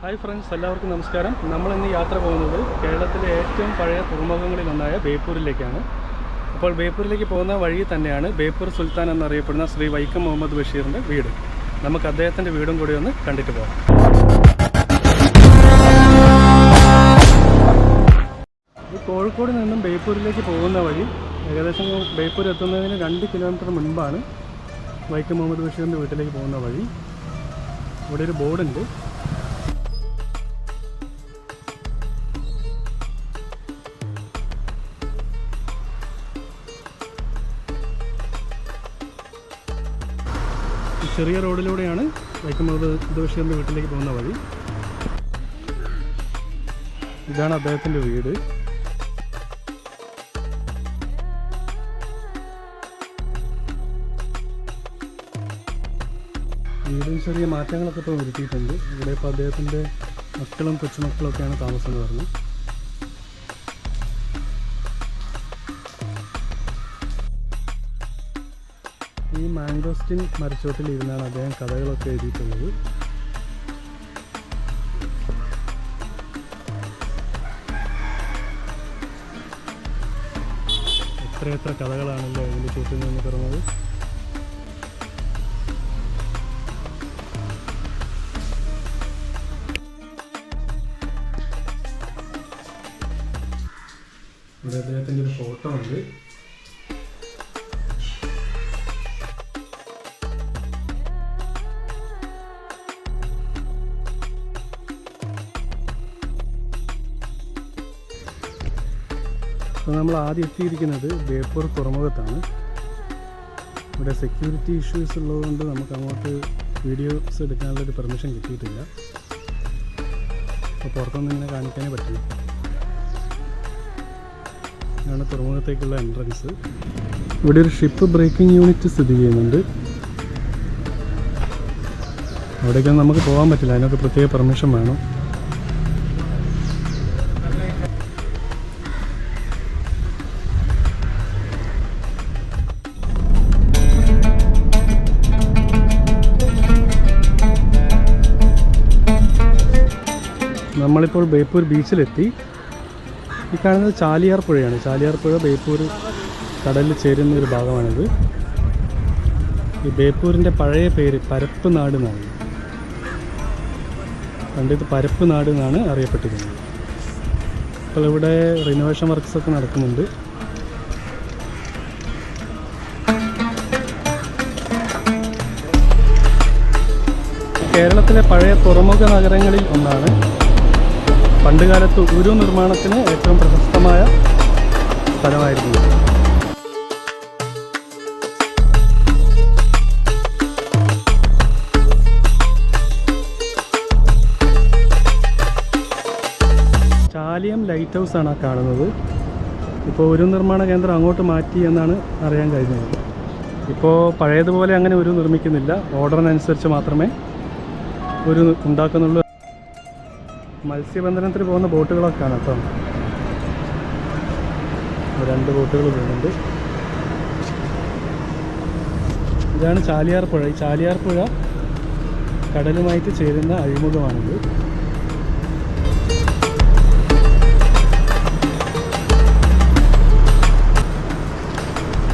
Hi friends, എല്ലാവർക്കും നമസ്കാരം. നമ്മളിന്ന് യാത്ര പോകുന്നത് കേരളത്തിലെ ഏറ്റവും പഴയ തുറമുഖങ്ങളിലൊന്നായ ബേപ്പൂരിലേക്കാണ്. അപ്പോൾ ബേപ്പൂരിലേക്ക് പോകുന്ന വഴി തന്നെയാണ് ബേപ്പൂർ സുൽത്താൻ എന്നറിയപ്പെടുന്ന ശ്രീ വൈക്കം മുഹമ്മദ് ബഷീറിൻ്റെ വീട്. നമുക്ക് അദ്ദേഹത്തിൻ്റെ വീടും കൂടി ഒന്ന് കണ്ടിട്ട് പോകാം. ഈ കോഴിക്കോട് നിന്നും ബേപ്പൂരിലേക്ക് പോകുന്ന വഴി ഏകദേശം ബേപ്പൂർ എത്തുന്നതിന് 2 കിലോമീറ്റർ മുൻപാണ് വൈക്കം മുഹമ്മദ് ബഷീറിൻ്റെ വീട്ടിലേക്ക് പോകുന്ന വഴി. ഇവിടെ ഒരു ബോർഡുണ്ട്. ചെറിയ റോഡിലൂടെയാണ് വൈക്കം മുഹമ്മദ് ബഷീറിൻ്റെ വീട്ടിലേക്ക് പോകുന്ന വഴി. ഇതാണ് അദ്ദേഹത്തിൻ്റെ വീട്. വീടും ചെറിയ മാറ്റങ്ങളൊക്കെ ഇപ്പോൾ വരുത്തിയിട്ടുണ്ട്. ഇവിടെ ഇപ്പോൾ അദ്ദേഹത്തിൻ്റെ മക്കളും കൊച്ചുമക്കളൊക്കെയാണ് താമസം എന്ന് പറഞ്ഞു. ഈ മാംഗോസ്റ്റിൻ മരച്ചോട്ടിൽ ഇരുന്നാണ് അദ്ദേഹം കഥകളൊക്കെ എഴുതിയിട്ടുള്ളത്. എത്രയെത്ര കഥകളാണല്ലോ ഇതിൻ്റെ ചുറ്റിൽ നിന്ന് പിറന്നത്. ഇവിടെ അദ്ദേഹത്തിൻ്റെ ഒരു ഫോട്ടോ ഉണ്ട്. അപ്പോൾ നമ്മൾ ആദ്യം എത്തിയിരിക്കുന്നത് ബേപ്പൂർ തുറമുഖത്താണ്. ഇവിടെ സെക്യൂരിറ്റി ഇഷ്യൂസ് ഉള്ളതുകൊണ്ട് നമുക്ക് അങ്ങോട്ട് വീഡിയോസ് എടുക്കാനുള്ളൊരു പെർമിഷൻ കിട്ടിയിട്ടില്ല. അപ്പോൾ പുറത്തൊന്നും ഇങ്ങനെ കാണിക്കാനേ പറ്റില്ല. ഇതാണ് തുറമുഖത്തേക്കുള്ള എൻട്രൻസ്. ഇവിടെ ഒരു ഷിപ്പ് ബ്രേക്കിംഗ് യൂണിറ്റ് സ്ഥിതി ചെയ്യുന്നുണ്ട്. അവിടേക്കൊന്നും നമുക്ക് പോകാൻ പറ്റില്ല, അതിനൊക്കെ പ്രത്യേക പെർമിഷൻ വേണം. നമ്മളിപ്പോൾ ബേപ്പൂർ ബീച്ചിലെത്തി. ഈ കാണുന്നത് ചാലിയാർ പുഴയാണ്. ചാലിയാർ പുഴ ബേപ്പൂർ കടലിൽ ചേരുന്ന ഒരു ഭാഗമാണിത്. ഈ ബേപ്പൂരിൻ്റെ പഴയ പേര് പരപ്പ് നാട് എന്നാണ്. പണ്ടിത് പരപ്പ് നാട് എന്നാണ് അറിയപ്പെട്ടിരുന്നത്. അപ്പോൾ ഇവിടെ റിനോവേഷൻ വർക്ക്സൊക്കെ നടക്കുന്നുണ്ട്. കേരളത്തിലെ പഴയ തുറമുഖ നഗരങ്ങളിൽ ഒന്നാണ്. പണ്ടുകാലത്ത് ഉരു നിർമ്മാണത്തിന് ഏറ്റവും പ്രശസ്തമായ സ്ഥലമായിരുന്നു. ചാലിയം ലൈറ്റ് ഹൗസാണ് ആ കാണുന്നത്. ഇപ്പോൾ ഉരു നിർമ്മാണ കേന്ദ്രം അങ്ങോട്ട് മാറ്റി എന്നാണ് അറിയാൻ കഴിഞ്ഞത്. ഇപ്പോൾ പഴയതുപോലെ അങ്ങനെ ഉരു നിർമ്മിക്കുന്നില്ല. ഓർഡറിനനുസരിച്ച് മാത്രമേ ഉരു ഉണ്ടാക്കുന്നുള്ളൂ. മത്സ്യബന്ധനത്തിന് പോകുന്ന ബോട്ടുകളൊക്കെ ആണ് കേട്ടോ. 2 ബോട്ടുകൾ പോകുന്നുണ്ട്. ഇതാണ് ചാലിയാർ പുഴ. ഈ ചാലിയാർ പുഴ കടലുമായിട്ട് ചേരുന്ന അഴിമുഖമാണിത്.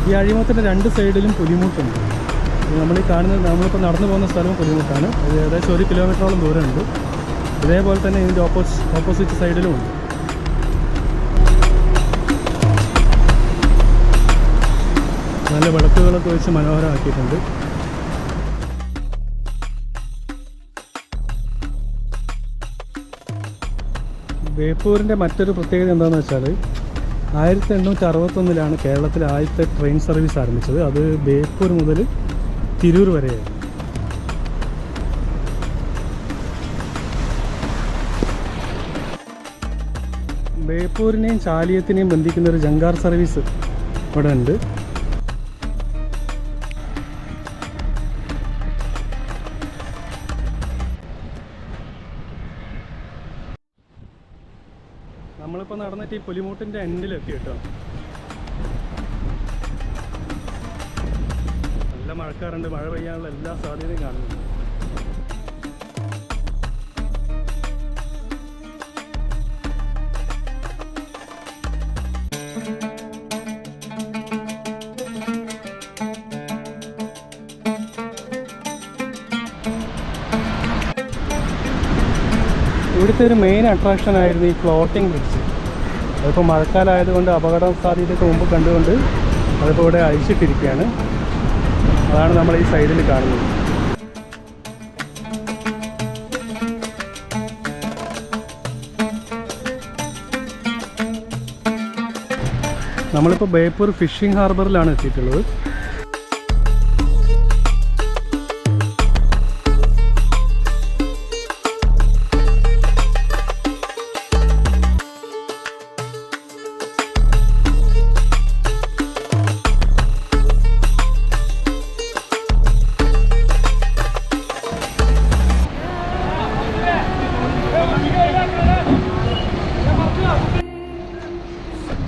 ഈ അഴിമുഖത്തിൻ്റെ 2 സൈഡിലും പുലിമുട്ടുണ്ട്. നമ്മളീ കാണുന്നത്, നമ്മളിപ്പോൾ നടന്നു പോകുന്ന സ്ഥലവും പുലിമുട്ടാണ്. അത് ഏകദേശം 1 കിലോമീറ്ററോളം ദൂരമുണ്ട്. ഇതേപോലെ തന്നെ ഇതിൻ്റെ ഓപ്പോസിറ്റ് സൈഡിലും ഉണ്ട്. നല്ല വിളക്കുകളൊക്കെ വെച്ച് മനോഹരമാക്കിയിട്ടുണ്ട്. ബേപ്പൂരിൻ്റെ മറ്റൊരു പ്രത്യേകത എന്താണെന്ന് വെച്ചാൽ 1861 കേരളത്തിലെ ആദ്യത്തെ ട്രെയിൻ സർവീസ് ആരംഭിച്ചത്. അത് ബേപ്പൂർ മുതൽ തിരൂർ വരെയായിരുന്നു. ബേപ്പൂരിനെയും ചാലിയത്തിനെയും ബന്ധിക്കുന്ന ഒരു ജങ്കാർ സർവീസ് ഇവിടെ ഉണ്ട്. നമ്മളിപ്പോൾ നടന്നിട്ട് ഈ പുലിമൂട്ടിൻ്റെ എൻഡിലെത്തി കേട്ടോ. നല്ല മഴക്കാറുണ്ട്. മഴ പെയ്യാനുള്ള എല്ലാ സാധ്യതയും കാണുന്നുണ്ട്. ഇവിടുത്തെ ഒരു മെയിൻ അട്രാക്ഷൻ ആയിരുന്നു ഈ ഫ്ലോട്ടിംഗ് ബ്രിഡ്ജ്. അതിപ്പോൾ മഴക്കാലമായതുകൊണ്ട് അപകട സാധ്യതയൊക്കെ മുമ്പ് കണ്ടുകൊണ്ട് അതിപ്പോൾ ഇവിടെ അഴിച്ചിട്ടിരിക്കുകയാണ്. അതാണ് നമ്മൾ ഈ സൈഡിൽ കാണുന്നത്. നമ്മളിപ്പോൾ ബേപ്പൂർ ഫിഷിംഗ് ഹാർബറിലാണ് എത്തിയിട്ടുള്ളത്.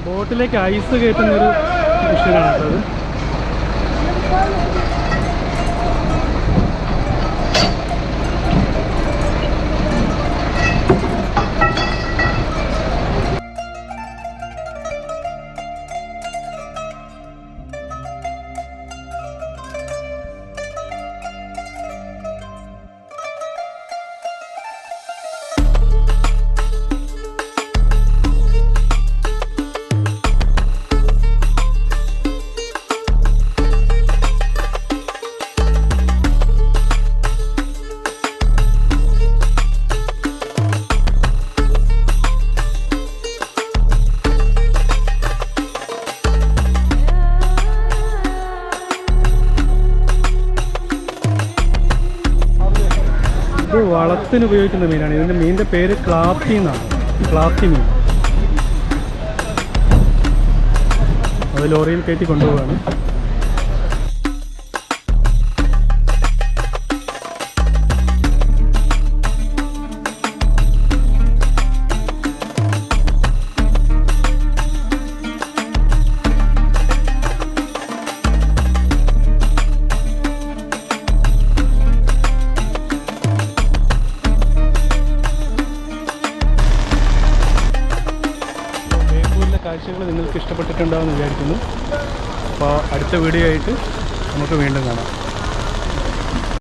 ബോട്ടിലേക്ക് ഐസ് കയറ്റുന്നൊരു മെഷീനാണ് കേട്ടത്. ഇത് വളത്തിന് ഉപയോഗിക്കുന്ന മീനാണ്. ഇതിൻ്റെ മീനിൻ്റെ പേര് ക്ലാപ്പി എന്നാണ്. ക്ലാപ്പി മീൻ. അത് ലോറിയിൽ കയറ്റി കൊണ്ടുപോവാണ്. കാഴ്ചകൾ നിങ്ങൾക്ക് ഇഷ്ടപ്പെട്ടിട്ടുണ്ടാവുമെന്ന് വിചാരിക്കുന്നു. അപ്പോൾ അടുത്ത വീഡിയോ ആയിട്ട് നമുക്ക് വീണ്ടും കാണാം.